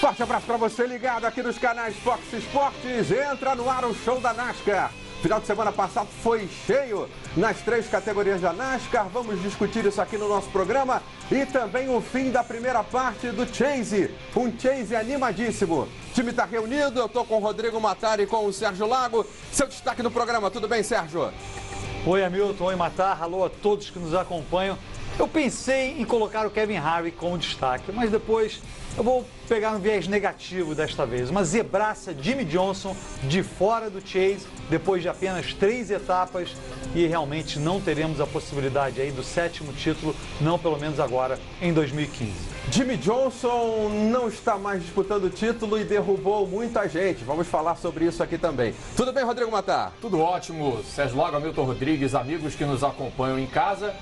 Forte abraço para você ligado aqui nos canais Fox Esportes. Entra no ar o show da NASCAR. Final de semana passado foi cheio nas 3 categorias da NASCAR. Vamos discutir isso aqui no nosso programa. E também o fim da primeira parte do Chase. Um Chase animadíssimo. O time está reunido. Eu estou com o Rodrigo Matar e com o Sérgio Lago. Seu destaque no programa. Tudo bem, Sérgio? Oi, Hamilton. Oi, Matar. Alô a todos que nos acompanham. Eu pensei em colocar o Kevin Harvick como destaque, mas depois eu vou pegar um viés negativo desta vez. Uma zebraça Jimmie Johnson de fora do Chase, depois de apenas 3 etapas, e realmente não teremos a possibilidade aí do 7º título, não pelo menos agora, em 2015. Jimmie Johnson não está mais disputando o título e derrubou muita gente. Vamos falar sobre isso aqui também. Tudo bem, Rodrigo Matar? Tudo ótimo. Sérgio Lago, Hamilton Rodrigues, amigos que nos acompanham em casa.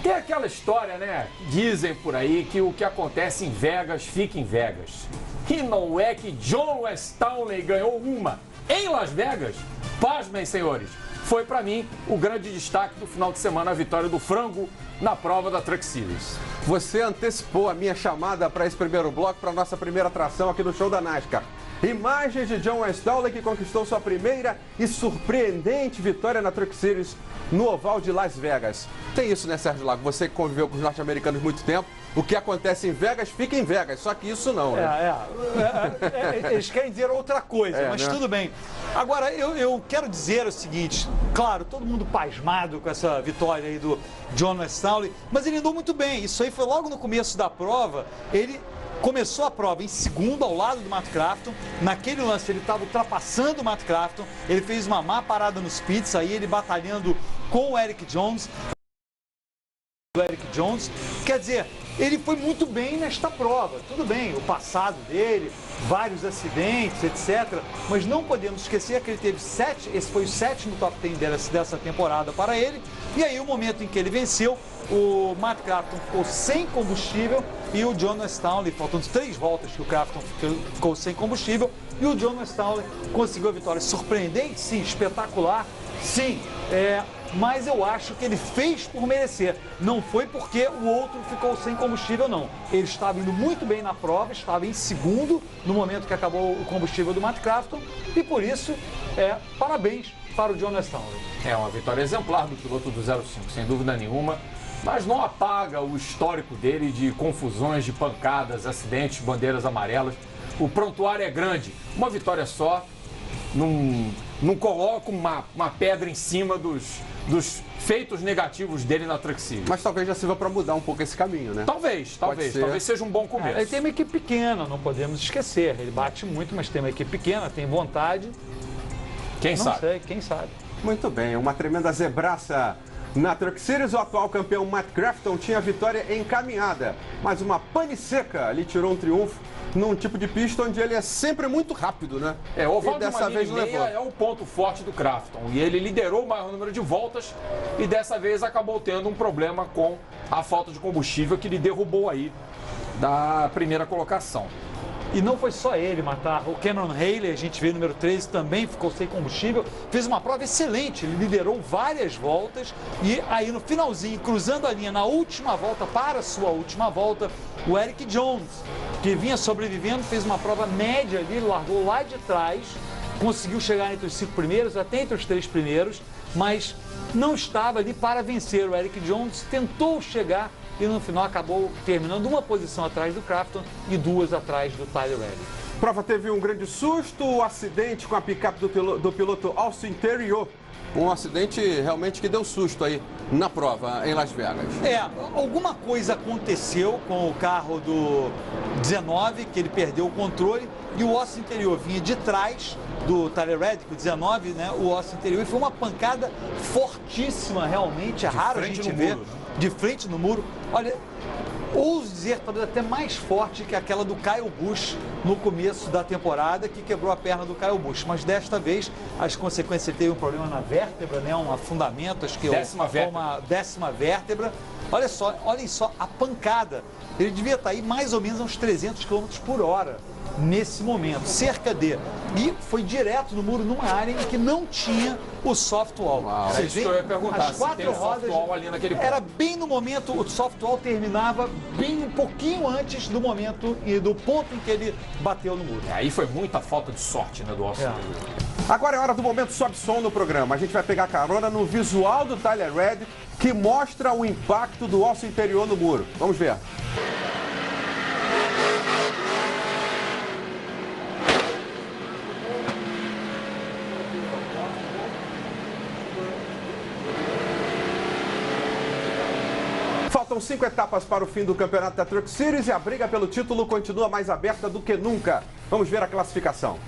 Tem aquela história, né? Dizem por aí que o que acontece em Vegas fica em Vegas. E não é que John Wes Townley ganhou uma em Las Vegas? Pasmem, senhores. Foi para mim o grande destaque do final de semana, a vitória do frango na prova da Truck Series. Você antecipou a minha chamada para esse primeiro bloco, para a nossa primeira atração aqui no show da NASCAR. Imagens de John Wes Townley, que conquistou sua primeira e surpreendente vitória na Truck Series no oval de Las Vegas. Tem isso, né, Sérgio Lago? Você que conviveu com os norte-americanos muito tempo. O que acontece em Vegas, fica em Vegas. Só que isso não, né? Eles querem dizer outra coisa, mas né? Tudo bem. Agora, eu quero dizer o seguinte. Claro, todo mundo pasmado com essa vitória aí do John Wes Townley, mas ele andou muito bem. Isso aí foi logo no começo da prova. Ele começou a prova em segundo ao lado do Matt Crafton. Naquele lance ele estava ultrapassando o Matt Crafton. Ele fez uma má parada nos pits, aí ele batalhando com o Erik Jones. Quer dizer, ele foi muito bem nesta prova. Tudo bem, o passado dele, vários acidentes, etc. Mas não podemos esquecer que ele teve esse foi o 7º top 10 dessa temporada para ele. E aí, o momento em que ele venceu, o Matt Crafton ficou sem combustível e o John Wes Townley, faltando 3 voltas que o Crafton ficou sem combustível, e o John Wes Townley conseguiu a vitória. Surpreendente, sim, espetacular, sim, mas eu acho que ele fez por merecer. Não foi porque o outro ficou sem combustível, não. Ele estava indo muito bem na prova, estava em segundo no momento que acabou o combustível do Matt Crafton, e por isso, parabéns para o John Wes Townley. É uma vitória exemplar do piloto do 05, sem dúvida nenhuma, mas não apaga o histórico dele de confusões, de pancadas, acidentes, bandeiras amarelas. O prontuário é grande, uma vitória só não coloca uma pedra em cima dos feitos negativos dele na Truck Series. Mas talvez já sirva para mudar um pouco esse caminho, né? Talvez seja um bom começo. Ele tem uma equipe pequena, não podemos esquecer. Ele bate muito, mas tem uma equipe pequena, tem vontade. Quem sabe? Não sei, quem sabe. Muito bem, uma tremenda zebraça na Truck Series. O atual campeão Matt Crafton tinha a vitória encaminhada, mas uma pane seca lhe tirou um triunfo num tipo de pista onde ele é sempre muito rápido, né? O oval e dessa vez levou. É o ponto forte do Crafton, e ele liderou o maior número de voltas e dessa vez acabou tendo um problema com a falta de combustível que lhe derrubou aí da primeira colocação. E não foi só ele matar. O Cameron Haley, a gente vê número 13, também ficou sem combustível. Fez uma prova excelente, ele liderou várias voltas. E aí no finalzinho, cruzando a linha na última volta, para a sua última volta, o Erik Jones, que vinha sobrevivendo, fez uma prova média ali, largou lá de trás, conseguiu chegar entre os 5 primeiros, até entre os 3 primeiros, mas não estava ali para vencer. O Erik Jones tentou chegar e no final acabou terminando uma posição atrás do Crafton e 2 atrás do Tyler Reddick. A prova teve um grande susto, o acidente com a picape do piloto Austin Theriault. Um acidente realmente que deu susto aí na prova em Las Vegas. Alguma coisa aconteceu com o carro do 19, que ele perdeu o controle, e o Austin Theriault vinha de trás do Tyler Reddick, o 19, né? O Austin Theriault, e foi uma pancada fortíssima, realmente, é raro a gente ver. De frente no muro. Olha, ouso dizer, talvez até mais forte que aquela do Kyle Busch no começo da temporada, que quebrou a perna do Kyle Busch. Mas desta vez, as consequências, ele teve um problema na vértebra, né? Um afundamento, acho que uma 10ª vértebra. Olhem só a pancada. Ele devia estar aí mais ou menos a uns 300 km por hora. nesse momento, cerca de. E foi direto no muro, numa área em que não tinha o soft wall. É isso que eu ia perguntar, as 4 rodas ali naquele ponto. era bem no momento, o soft wall terminava bem um pouquinho antes do momento e do ponto em que ele bateu no muro. Aí foi muita falta de sorte, né, do Austin. Agora é hora do momento sobe som no programa. A gente vai pegar carona no visual do Tyler Reddick, que mostra o impacto do osso interior no muro. Vamos ver. Faltam 5 etapas para o fim do campeonato da Truck Series e a briga pelo título continua mais aberta do que nunca. Vamos ver a classificação.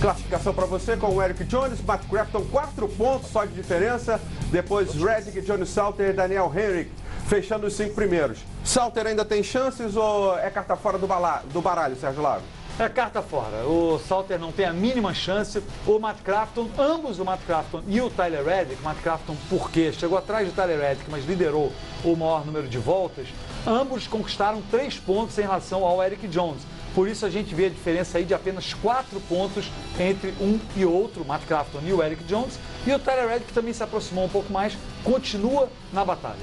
Classificação para você com o Eric Jones, Matt Crafton, 4 pontos só de diferença. Depois Reddick, Johnny Salter e Daniel Henrik, fechando os 5 primeiros. Salter ainda tem chances ou é carta fora do baralho, Sérgio Lago? É carta fora. O Salter não tem a mínima chance. O Matt Crafton, ambos o Matt Crafton e o Tyler Reddick, Matt Crafton porque chegou atrás do Tyler Reddick, mas liderou o maior número de voltas, ambos conquistaram 3 pontos em relação ao Eric Jones. Por isso a gente vê a diferença aí de apenas 4 pontos entre um e outro, Matt Crafton e o Eric Jones. E o Tyler Reddick também se aproximou um pouco mais, continua na batalha.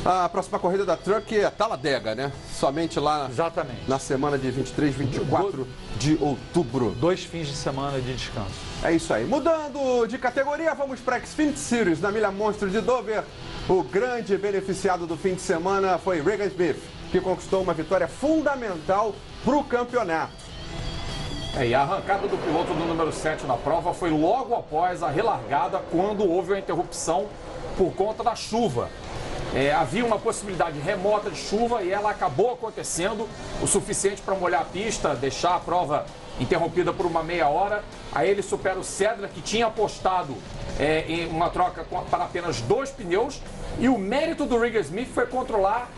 A próxima corrida da Truck é Talladega, né? Somente lá Exatamente. na semana de 23 e 24 de outubro. 2 fins de semana de descanso. É isso aí. Mudando de categoria, vamos para a Xfinity Series, na Milha Monstro de Dover. O grande beneficiado do fim de semana foi Regan Smith, que conquistou uma vitória fundamental para o campeonato. E a arrancada do piloto do número 7 na prova foi logo após a relargada, quando houve uma interrupção por conta da chuva. Havia uma possibilidade remota de chuva e ela acabou acontecendo o suficiente para molhar a pista, deixar a prova interrompida por uma meia hora. Aí ele supera o Cedric, que tinha apostado em uma troca para apenas 2 pneus. E o mérito do Regan Smith foi controlar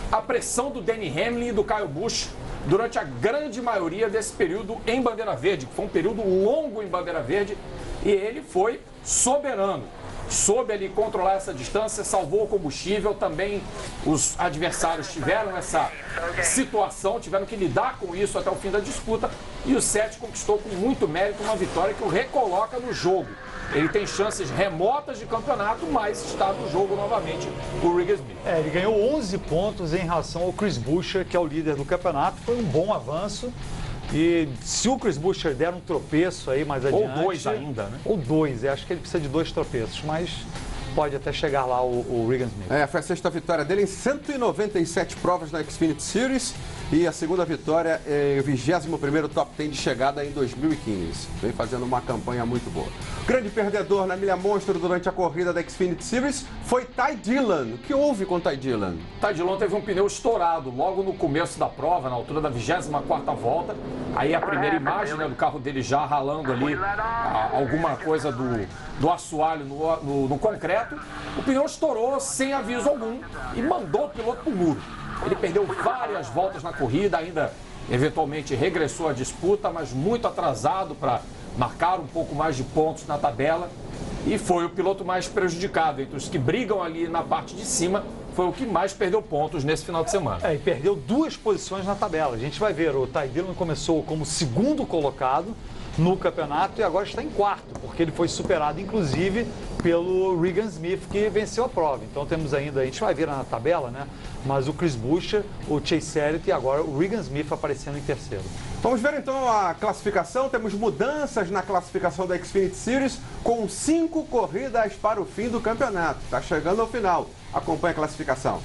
a pressão do Denny Hamlin e do Kyle Busch durante a grande maioria desse período em bandeira verde, que foi um período longo em bandeira verde, e ele foi soberano. Soube ali controlar essa distância, salvou o combustível, também os adversários tiveram essa situação, tiveram que lidar com isso até o fim da disputa, e o 7 conquistou com muito mérito uma vitória que o recoloca no jogo. Ele tem chances remotas de campeonato, mas está no jogo novamente o Regan Smith. Ele ganhou 11 pontos em relação ao Chris Buescher, que é o líder do campeonato, foi um bom avanço. E se o Chris Buescher der um tropeço aí mais adiante... Ou 2 ainda, né? Ou 2, acho que ele precisa de 2 tropeços, mas pode até chegar lá o Regan Smith. Foi a 6ª vitória dele em 197 provas na Xfinity Series e a 2ª vitória em 21º top 10 de chegada em 2015. Vem fazendo uma campanha muito boa. O grande perdedor na milha monstro durante a corrida da Xfinity Series foi Ty Dillon. O que houve com Ty Dillon? Ty Dillon teve um pneu estourado logo no começo da prova, na altura da 24ª volta. Aí a primeira imagem, né, do carro dele já ralando ali alguma coisa do assoalho no concreto. O pneu estourou sem aviso algum e mandou o piloto para o muro. Ele perdeu várias voltas na corrida, ainda eventualmente regressou à disputa, mas muito atrasado para marcar um pouco mais de pontos na tabela. E foi o piloto mais prejudicado. Entre os que brigam ali na parte de cima, foi o que mais perdeu pontos nesse final de semana. E perdeu 2 posições na tabela. A gente vai ver, o Ty Dillon começou como 2º colocado no campeonato e agora está em 4º, porque ele foi superado, inclusive, pelo Regan Smith, que venceu a prova. Então temos ainda, a gente vai ver na tabela, né? Mas o Chris Buescher, o Chase Elliott e agora o Regan Smith aparecendo em 3º. Vamos ver então a classificação. Temos mudanças na classificação da Xfinity Series com 5 corridas para o fim do campeonato. Está chegando ao final. Acompanhe a classificação.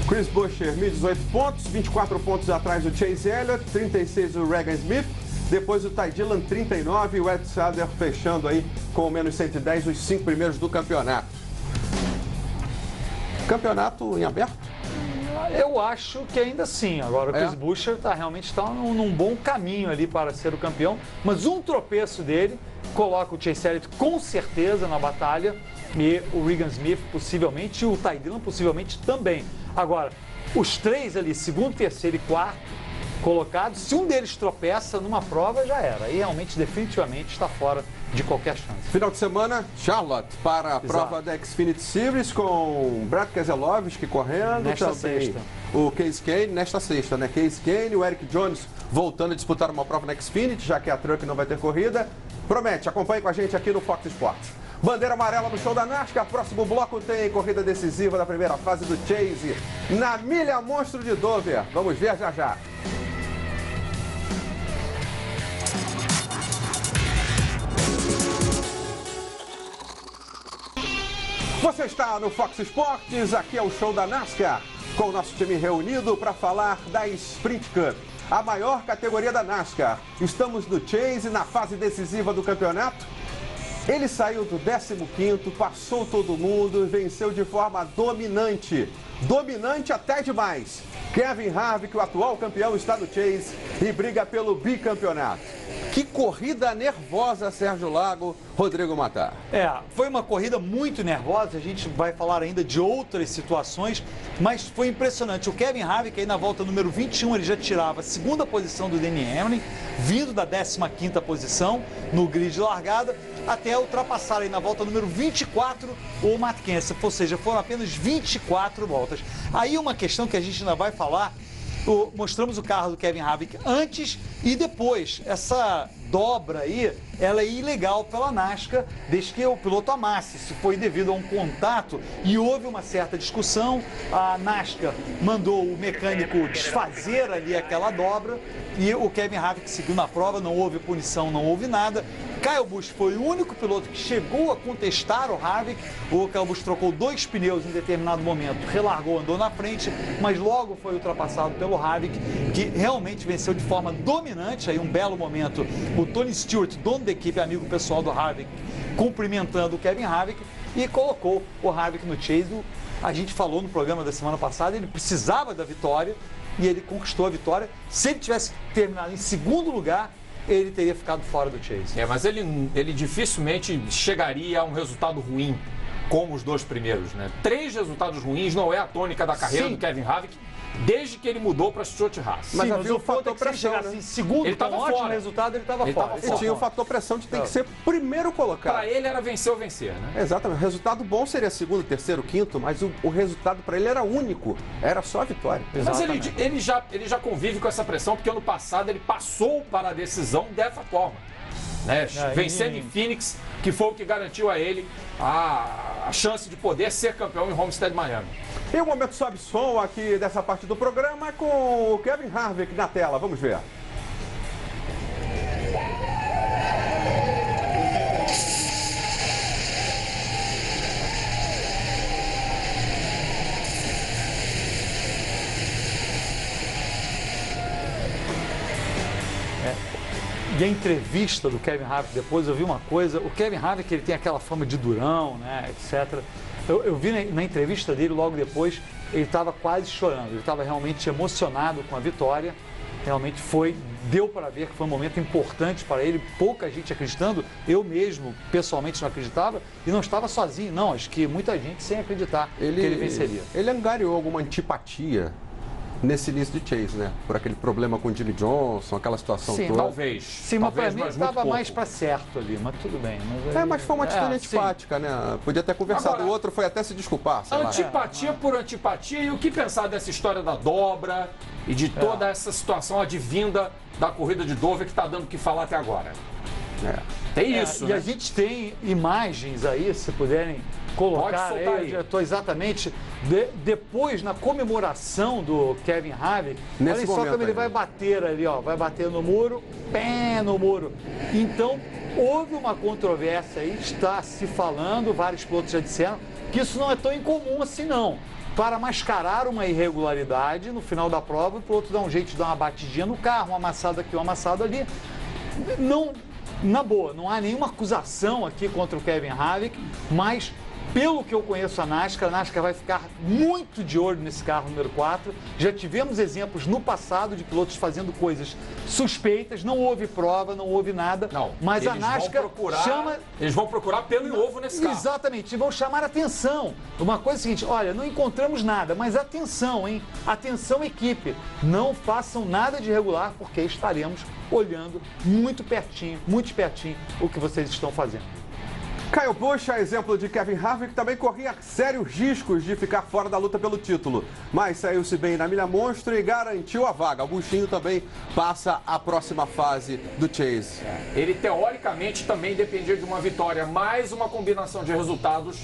Chris Buescher, 1.018 pontos, 24 pontos atrás do Chase Elliott, 36 o Regan Smith. Depois o Ty Dillon, 39, e o Ed Sader fechando aí com menos 110, os 5 primeiros do campeonato. Campeonato em aberto? Eu acho que ainda sim. Agora o Chris Buescher realmente está num bom caminho ali para ser o campeão, mas um tropeço dele coloca o Chase Elliott com certeza na batalha e o Regan Smith possivelmente e o Ty Dillon possivelmente também. Agora, os 3 ali, 2º, 3º e 4º, colocados. Se um deles tropeça numa prova, já era. Aí realmente, definitivamente, está fora de qualquer chance. Final de semana, Charlotte para a prova da Xfinity Series com Brad Keselowski correndo. Nesta também sexta. O Case Kane, nesta sexta, né? Case Kane, o Eric Jones voltando a disputar uma prova na Xfinity, já que a Truck não vai ter corrida. Promete, acompanhe com a gente aqui no Fox Sports. Bandeira amarela no show da NASCAR. Próximo bloco tem corrida decisiva da primeira fase do Chase na Milha Monstro de Dover. Vamos ver já já. Você está no Fox Sports, aqui é o show da NASCAR, com o nosso time reunido para falar da Sprint Cup, a maior categoria da NASCAR. Estamos no Chase, na fase decisiva do campeonato. Ele saiu do 15º, passou todo mundo e venceu de forma dominante. Dominante até demais. Kevin Harvick, o atual campeão, está no Chase e briga pelo bicampeonato. Que corrida nervosa, Sérgio Lago, Rodrigo Matar. Foi uma corrida muito nervosa, a gente vai falar ainda de outras situações, mas foi impressionante. O Kevin Harvick aí na volta número 21, ele já tirava a segunda posição do Denny Hamlin, vindo da 15ª posição no grid de largada, até ultrapassar aí na volta número 24 o Matt Kenseth, ou seja, foram apenas 24 voltas. Aí uma questão que a gente ainda vai falar, mostramos o carro do Kevin Harvick antes e depois. Essa dobra aí, ela é ilegal pela NASCAR, desde que o piloto amasse. Isso foi devido a um contato e houve uma certa discussão. A NASCAR mandou o mecânico desfazer ali aquela dobra e o Kevin Harvick seguiu na prova, não houve punição, não houve nada. Kyle Busch foi o único piloto que chegou a contestar o Harvick. O Kyle Busch trocou 2 pneus em determinado momento, relargou, andou na frente, mas logo foi ultrapassado pelo Harvick, que realmente venceu de forma dominante. Aí um belo momento, o Tony Stewart, dono da equipe, amigo pessoal do Harvick, cumprimentando o Kevin Harvick e colocou o Harvick no Chase. A gente falou no programa da semana passada, ele precisava da vitória e ele conquistou a vitória. Se ele tivesse terminado em segundo lugar, ele teria ficado fora do Chase. Mas ele dificilmente chegaria a um resultado ruim, como os 2 primeiros, né? 3 resultados ruins não é a tônica da carreira do Kevin Harvick, desde que ele mudou para Stuart Haas. Mas havia o fator pressão, né? Em segundo, ele estava ótimo fora. Resultado, ele estava fora. E tinha o fator pressão de ter que ser primeiro colocado. Para ele era vencer ou vencer, né? Exatamente. O resultado bom seria segundo, terceiro, quinto, mas o resultado para ele era único. Era só a vitória. Mas ele já convive com essa pressão, porque ano passado ele passou para a decisão dessa forma. Né? Vencendo em Phoenix, que foi o que garantiu a ele a chance de poder ser campeão em Homestead, Miami. E o momento sobe som aqui dessa parte do programa com o Kevin Harvick na tela. Vamos ver. E a entrevista do Kevin Harvick depois, eu vi uma coisa, o Kevin Harvick, ele tem aquela fama de durão, né, etc. Eu vi na entrevista dele logo depois, ele estava quase chorando, ele estava realmente emocionado com a vitória, realmente deu para ver que foi um momento importante para ele, pouca gente acreditando, eu mesmo pessoalmente não acreditava e não estava sozinho, não, acho que muita gente sem acreditar que ele venceria. Ele angariou alguma antipatia nesse início de Chase, né? Por aquele problema com o Jimmy Johnson, aquela situação toda. Talvez. Sim, mas para mim estava mais para certo ali, mas tudo bem. Mas foi uma atitude antipática, né? Podia ter conversado. O outro foi até se desculpar. Antipatia por antipatia. E o que pensar dessa história da dobra e de toda essa situação advinda da corrida de Dover que está dando o que falar até agora? Tem isso, E né? a gente tem imagens aí, se puderem colocar aí, eu estou exatamente depois na comemoração do Kevin Harvick, olha só como ele vai bater ali, ó, vai bater no muro, pé no muro. Então houve uma controvérsia aí, está se falando, vários pilotos já disseram que isso não é tão incomum assim não. Para mascarar uma irregularidade no final da prova, o piloto dá um jeito de dar uma batidinha no carro, uma amassada aqui, uma amassada ali. Não, na boa, não há nenhuma acusação aqui contra o Kevin Harvick, mas Pelo que eu conheço a NASCAR vai ficar muito de olho nesse carro número 4. Já tivemos exemplos no passado de pilotos fazendo coisas suspeitas, não houve prova, não houve nada. Não, mas a NASCAR chama... Eles vão procurar pelo e ovo nesse carro. Exatamente, e vão chamar atenção. Uma coisa é a seguinte, olha, não encontramos nada, mas atenção, hein? Atenção, equipe, não façam nada de irregular, porque estaremos olhando muito pertinho o que vocês estão fazendo. Kyle Busch, a exemplo de Kevin Harvick, também corria sérios riscos de ficar fora da luta pelo título, mas saiu-se bem na milha monstro e garantiu a vaga. O Buschinho também passa à próxima fase do Chase. Ele teoricamente também dependia de uma vitória, mas uma combinação de resultados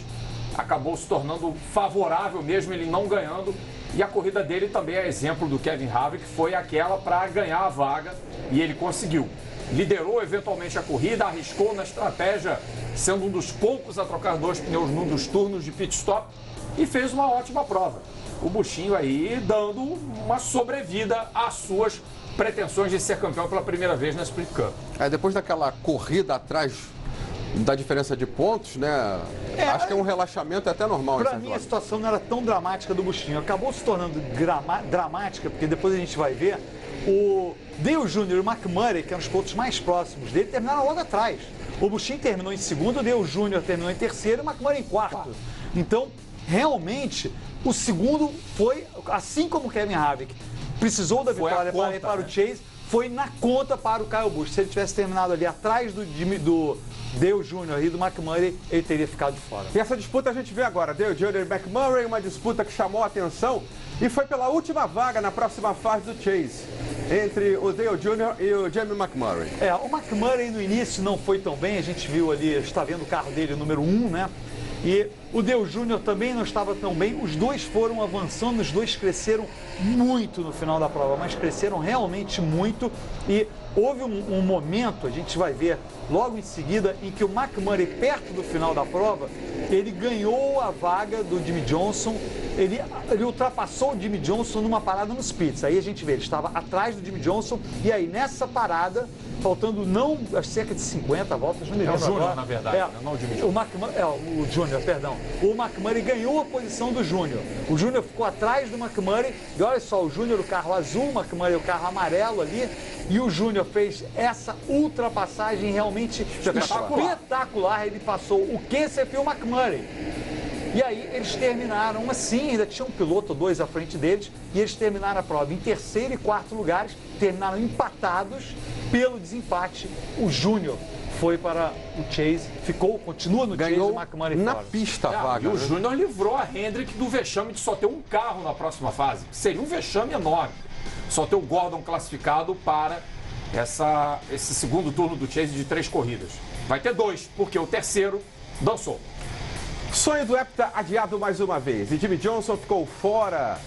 acabou se tornando favorável mesmo ele não ganhando. E a corrida dele também é exemplo do Kevin Harvick, foi aquela para ganhar a vaga e ele conseguiu. Liderou eventualmente a corrida, arriscou na estratégia, sendo um dos poucos a trocar 2 pneus num dos turnos de pit stop e fez uma ótima prova. O Buschinho aí dando uma sobrevida às suas pretensões de ser campeão pela primeira vez na Sprint Cup. Depois daquela corrida atrás da diferença de pontos, né? Acho que é um relaxamento até normal. Para mim, a situação não era tão dramática do Buschinho. Acabou se tornando dramática, porque depois a gente vai ver o Dale Jr. e o McMurray, que eram os pilotos mais próximos dele, terminaram logo atrás. O Buschinho terminou em segundo, o Dale Jr. terminou em terceiro e o McMurray em quarto. Então, realmente, o segundo foi, assim como o Kevin Harvick precisou da vitória para ir para o Chase, foi na conta para o Kyle Busch. Se ele tivesse terminado ali atrás do Dale Jr. e do McMurray, ele teria ficado fora. E essa disputa a gente vê agora, Dale Jr. e McMurray, uma disputa que chamou a atenção e foi pela última vaga na próxima fase do Chase, entre o Dale Jr. e o Jamie McMurray. O McMurray no início não foi tão bem, a gente viu ali, está vendo o carro dele, o número 1, né? E o Dale Jr. também não estava tão bem, os dois foram avançando, os dois cresceram muito no final da prova, mas cresceram realmente muito e houve um momento, a gente vai ver logo em seguida, em que o McMurray, perto do final da prova, ele ganhou a vaga do Jimmie Johnson, ele ultrapassou o Jimmie Johnson numa parada nos pits. Aí a gente vê, ele estava atrás do Jimmie Johnson e aí nessa parada, faltando cerca de 50 voltas, não me lembro. É o Júnior, agora, na verdade, não o Jimmie Johnson. O Júnior, perdão. O McMurray ganhou a posição do Júnior. O Júnior ficou atrás do McMurray e olha só, o Júnior o carro azul, o McMurray o carro amarelo ali e o Júnior fez essa ultrapassagem realmente espetacular. Ele passou o Kenseth e o McMurray. E aí eles terminaram assim, ainda tinha um piloto ou dois à frente deles, e eles terminaram a prova em terceiro e quarto lugares, terminaram empatados pelo desempate. O Júnior foi para o Chase, continua no Chase, o McMurray na fora. pista a vaga. E o Júnior livrou a Hendrick do vexame de só ter um carro na próxima fase. Seria um vexame enorme. Só ter o Gordon classificado para esse segundo turno do Chase de 3 corridas. Vai ter 2, porque o terceiro dançou. Sonho do Hepta adiado mais uma vez e Jimmie Johnson ficou fora.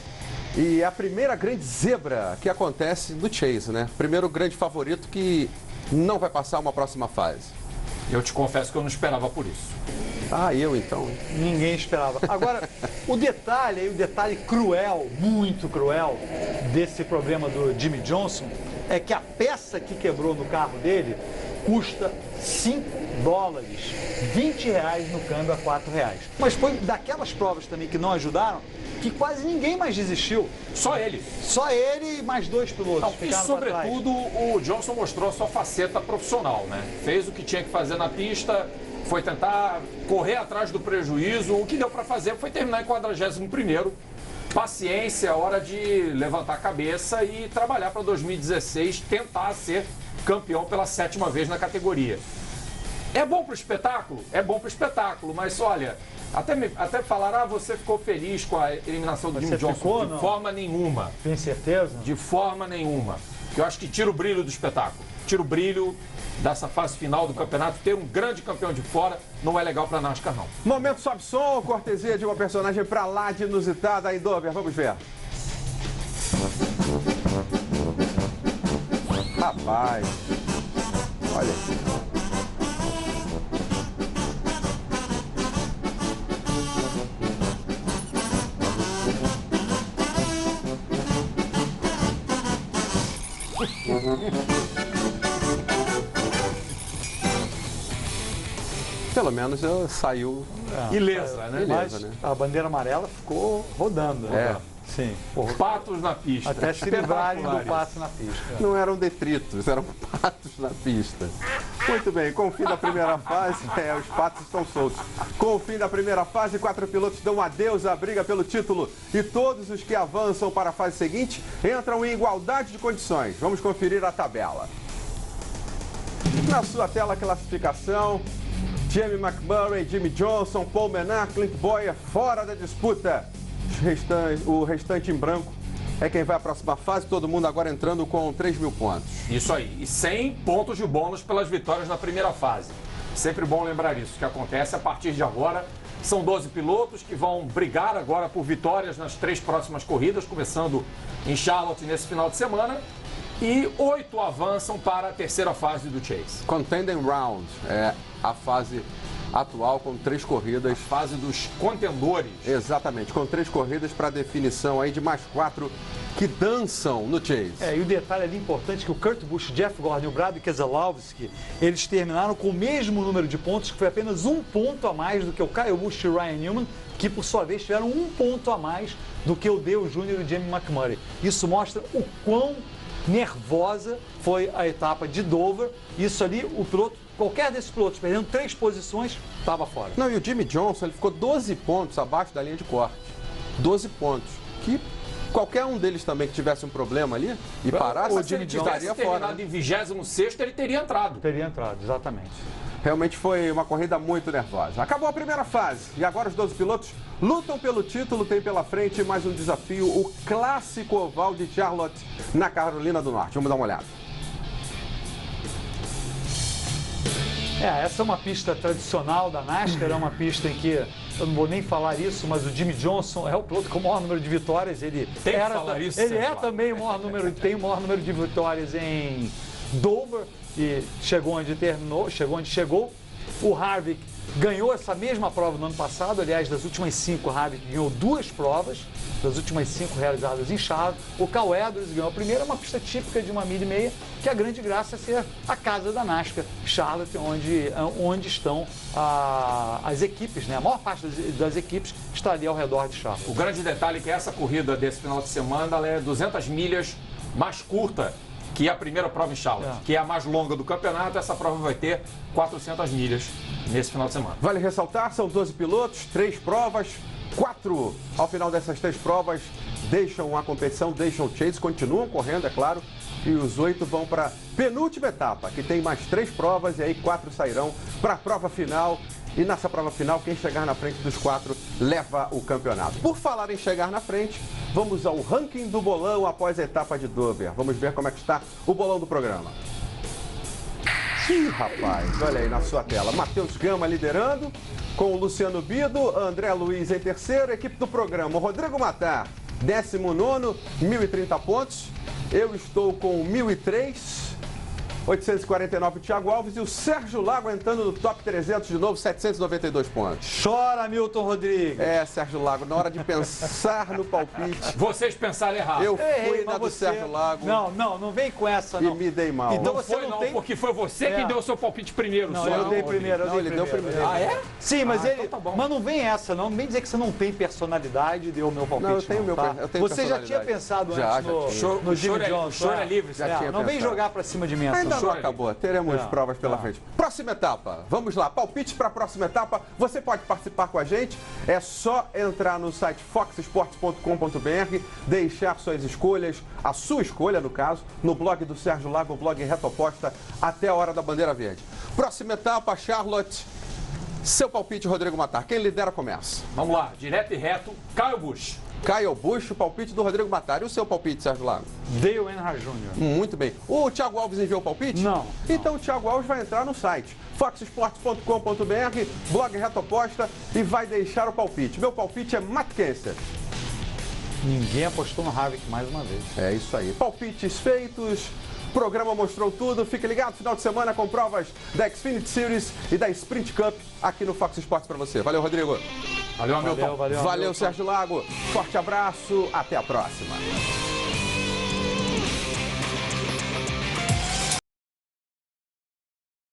E é a primeira grande zebra que acontece no Chase, né? Primeiro grande favorito que não vai passar uma próxima fase. Eu te confesso que eu não esperava por isso. Eu então. Ninguém esperava. Agora, o detalhe cruel, muito cruel, desse problema do Jimmie Johnson é que a peça que quebrou no carro dele custa $5, R$20 no câmbio a R$4. Mas foi daquelas provas também que não ajudaram, que quase ninguém mais desistiu. Só ele. Só ele e mais 2 pilotos E ficaram sobretudo o Johnson mostrou a sua faceta profissional, né? Fez o que tinha que fazer na pista, foi tentar correr atrás do prejuízo. O que deu para fazer foi terminar em 41º. Paciência, hora de levantar a cabeça e trabalhar para 2016, tentar ser campeão pela 7ª vez na categoria. É bom para o espetáculo? É bom para o espetáculo, mas olha, até falaram, você ficou feliz com a eliminação do Jimmie Johnson? De forma nenhuma. Tem certeza? De forma nenhuma. Eu acho que tira o brilho do espetáculo. Tira o brilho dessa fase final do campeonato. Ter um grande campeão de fora não é legal para a NASCAR, não. Momento sobe som, cortesia de uma personagem pra lá de inusitada aí, Dover. Vamos ver. Rapaz, olha aqui. Pelo menos saiu ilesa, né? Mas Ilesa, né? a bandeira amarela ficou rodando. Né? Sim. Patos na pista. Até se livrarem do pato na pista. Não eram detritos, eram patos na pista. Muito bem, com o fim da primeira fase, os patos estão soltos. Com o fim da primeira fase, 4 pilotos dão adeus à briga pelo título. E todos os que avançam para a fase seguinte entram em igualdade de condições. Vamos conferir a tabela. Na sua tela, a classificação. Jamie McMurray, Jimmie Johnson, Paul Menard, Clint Bowyer fora da disputa. O restante em branco é quem vai à próxima fase, todo mundo agora entrando com 3.000 pontos. Isso aí, e 100 pontos de bônus pelas vitórias na primeira fase. Sempre bom lembrar isso, que acontece a partir de agora. São 12 pilotos que vão brigar agora por vitórias nas 3 próximas corridas, começando em Charlotte nesse final de semana. E 8 avançam para a terceira fase do Chase. Contending Round é a fase atual com 3 corridas. Fase dos contendores. Exatamente, com 3 corridas para definição aí de mais 4 que dançam no Chase. E o detalhe ali importante que o Kurt Busch, Jeff Gordon e o Brad Keselowski, eles terminaram com o mesmo número de pontos, que foi apenas 1 ponto a mais do que o Kyle Busch e o Ryan Newman, que por sua vez tiveram 1 ponto a mais do que o Dale Jr. e o Jamie McMurray. Isso mostra o quão nervosa foi a etapa de Dover. Isso ali, o piloto, qualquer desses pilotos perdendo 3 posições, estava fora. Não, e o Jimmie Johnson, ele ficou 12 pontos abaixo da linha de corte. 12 pontos. Que qualquer um deles também que tivesse um problema ali e parasse, o Jimmie Johnson estaria fora. Se ele tivesse terminado em 26º, ele teria entrado. Teria entrado, exatamente. Realmente foi uma corrida muito nervosa. Acabou a primeira fase e agora os 12 pilotos lutam pelo título. Tem pela frente mais um desafio, o clássico oval de Charlotte, na Carolina do Norte. Vamos dar uma olhada. Essa é uma pista tradicional da NASCAR, é uma pista em que, eu não vou nem falar isso, mas o Jimmie Johnson é o piloto com o maior número de vitórias. Ele tem que falar isso, ele é também o maior número, tem o maior número de vitórias em Dover. E chegou onde terminou, chegou onde chegou. O Harvick ganhou essa mesma prova no ano passado. Aliás, das últimas 5, o Harvick ganhou 2 provas, das últimas 5 realizadas em Charlotte. O Cal Edwards ganhou a primeira, uma pista típica de 1,5 milha, que a grande graça é ser a casa da NASCAR, Charlotte, onde estão as equipes, né? A maior parte das equipes está ali ao redor de Charlotte. O grande detalhe é que essa corrida desse final de semana ela é 200 milhas mais curta que a primeira prova em Charlotte, que é a mais longa do campeonato. Essa prova vai ter 400 milhas nesse final de semana. Vale ressaltar, são 12 pilotos, 3 provas, 4 ao final dessas 3 provas deixam a competição, deixam o Chase, continuam correndo, é claro, e os 8 vão para a penúltima etapa, que tem mais 3 provas e aí 4 sairão para a prova final. E nessa prova final, quem chegar na frente dos 4 leva o campeonato. Por falar em chegar na frente, vamos ao ranking do bolão após a etapa de Dover. Vamos ver como é que está o bolão do programa. Ih, rapaz, olha aí na sua tela. Matheus Gama liderando, com o Luciano Bido, André Luiz em terceiro, equipe do programa. Rodrigo Matar, 19º, 1.030 pontos. Eu estou com 1.003. 849 Thiago Alves e o Sérgio Lago entrando no top 300 de novo, 792 pontos. Chora, Milton Rodrigues. Sérgio Lago, na hora de pensar no palpite... Vocês pensaram errado. Eu fui na do Sérgio Lago. Não vem com essa, não. E me dei mal. Então Não você foi, não tem... porque foi você que deu o seu palpite primeiro. Não, só. eu dei primeiro. Não, ele deu primeiro. Ah, é? Sim, mas ele... então tá bom. Mas não vem essa, não. Não vem dizer que você não tem personalidade e deu o meu palpite, Não, eu tenho meu tá? eu tenho Você já tinha pensado antes no Jimmie Johnson. O choro é livre. Já tinha Não vem pensado. jogar pra cima de mim essa. Ainda não Chora, acabou, teremos provas pela frente. Próxima etapa, vamos lá, palpite para a próxima etapa. Você pode participar com a gente, é só entrar no site foxsports.com.br, deixar suas escolhas, a sua escolha no caso, no blog do Sérgio Lago, o blog Retoposta, até a hora da bandeira verde. Próxima etapa, Charlotte. Seu palpite, Rodrigo Matar. Quem lidera começa. Vamos lá, direto e reto, Kyle Busch. Kyle Busch, o palpite do Rodrigo Matar. E o seu palpite, Sérgio Lago? Dale Earnhardt Jr. Muito bem. O Thiago Alves enviou o palpite? Não. Então o Thiago Alves vai entrar no site foxsports.com.br, blog Retoposta e vai deixar o palpite. Meu palpite é Matt Kenseth. Ninguém apostou no Harvick mais uma vez. É isso aí. Palpites feitos. O programa mostrou tudo. Fique ligado, final de semana com provas da Xfinity Series e da Sprint Cup aqui no Fox Sports para você. Valeu, Rodrigo. Valeu, Hamilton. Valeu, Sérgio Lago. Forte abraço. Até a próxima.